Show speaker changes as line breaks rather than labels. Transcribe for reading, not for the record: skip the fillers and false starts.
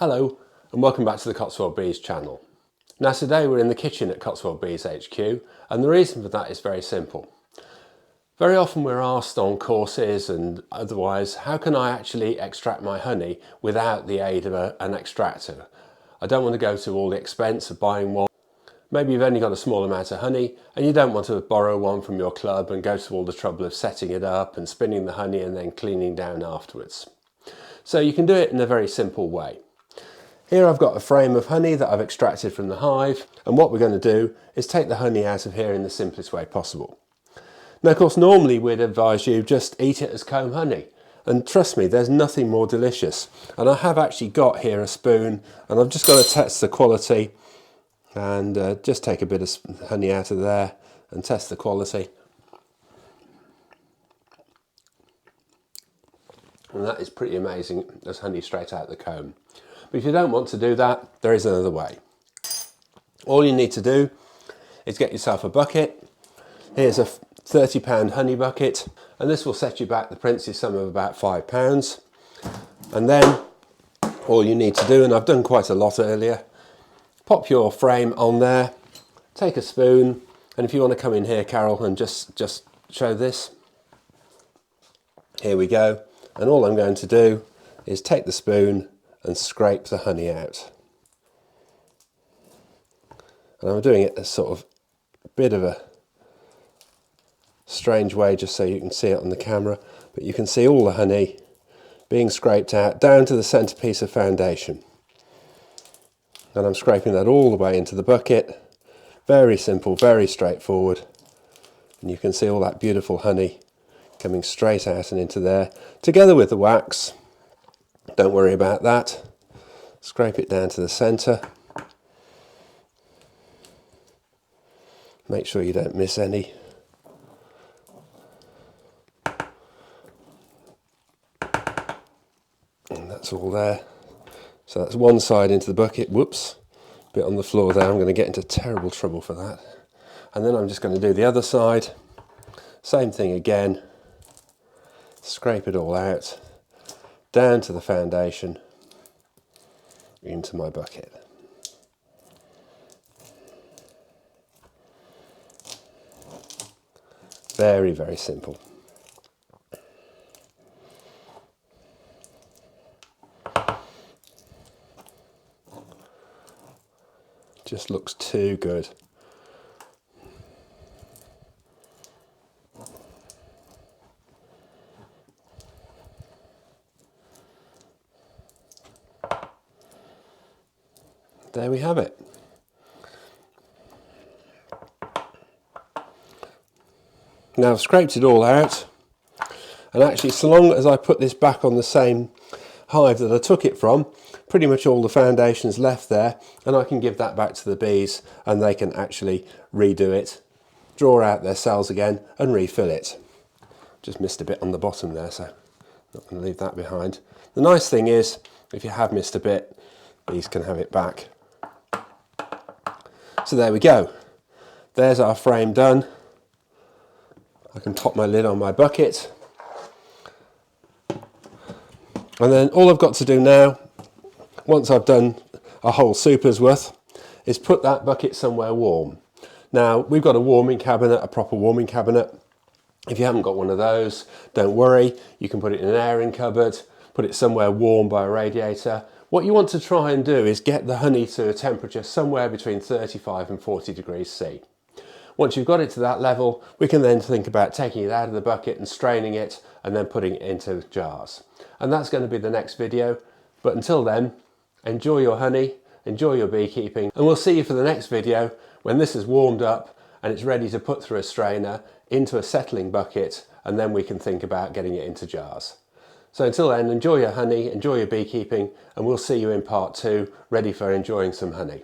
Hello and welcome back to the Cotswold Bees channel. Now today we're in the kitchen at Cotswold Bees HQ, and the reason for that is very simple. Very often we're asked on courses and otherwise, how can I actually extract my honey without the aid of an extractor? I don't want to go to all the expense of buying one. Maybe you've only got a small amount of honey and you don't want to borrow one from your club and go to all the trouble of setting it up and spinning the honey and then cleaning down afterwards. So you can do it in a very simple way. Here I've got a frame of honey that I've extracted from the hive, and what we're going to do is take the honey out of here in the simplest way possible. Now of course normally we'd advise you just eat it as comb honey, and trust me, there's nothing more delicious. And I have actually got here a spoon and I've just got to test the quality and just take a bit of honey out of there and test the quality. And that is pretty amazing as honey straight out the comb. But if you don't want to do that, there is another way. All you need to do is get yourself a bucket. Here's a £30 honey bucket, and this will set you back the princely sum of about £5. And then all you need to do, and I've done quite a lot earlier, pop your frame on there, take a spoon, and if you want to come in here, Carol, and just show this. Here we go. And all I'm going to do is take the spoon and scrape the honey out. And I'm doing it as sort of a bit of a strange way just so you can see it on the camera, but you can see all the honey being scraped out down to the centerpiece of foundation. And I'm scraping that all the way into the bucket. Very simple, very straightforward. And you can see all that beautiful honey coming straight out and into there, together with the wax. Don't worry about that. Scrape it down to the centre. Make sure you don't miss any. And that's all there. So that's one side into the bucket. Whoops, bit on the floor there. I'm going to get into terrible trouble for that. And then I'm just going to do the other side. Same thing again. Scrape it all out, down to the foundation, into my bucket. Very, very simple. Just looks too good. There we have it. Now I've scraped it all out, and actually so long as I put this back on the same hive that I took it from, pretty much all the foundation's left there, and I can give that back to the bees and they can actually redo it, draw out their cells again and refill it. Just missed a bit on the bottom there, so not going to leave that behind. The nice thing is, if you have missed a bit, bees can have it back. So there we go. There's our frame done. I can pop my lid on my bucket. And then all I've got to do now, once I've done a whole super's worth, is put that bucket somewhere warm. Now, we've got a warming cabinet, a proper warming cabinet. If you haven't got one of those, don't worry. You can put it in an airing cupboard, put it somewhere warm by a radiator. What you want to try and do is get the honey to a temperature somewhere between 35 and 40 degrees C. Once you've got it to that level, we can then think about taking it out of the bucket and straining it and then putting it into jars. And that's going to be the next video. But until then, enjoy your honey, enjoy your beekeeping, and we'll see you for the next video when this is warmed up and it's ready to put through a strainer into a settling bucket, and then we can think about getting it into jars. So until then, enjoy your honey, enjoy your beekeeping, and we'll see you in part 2, ready for enjoying some honey.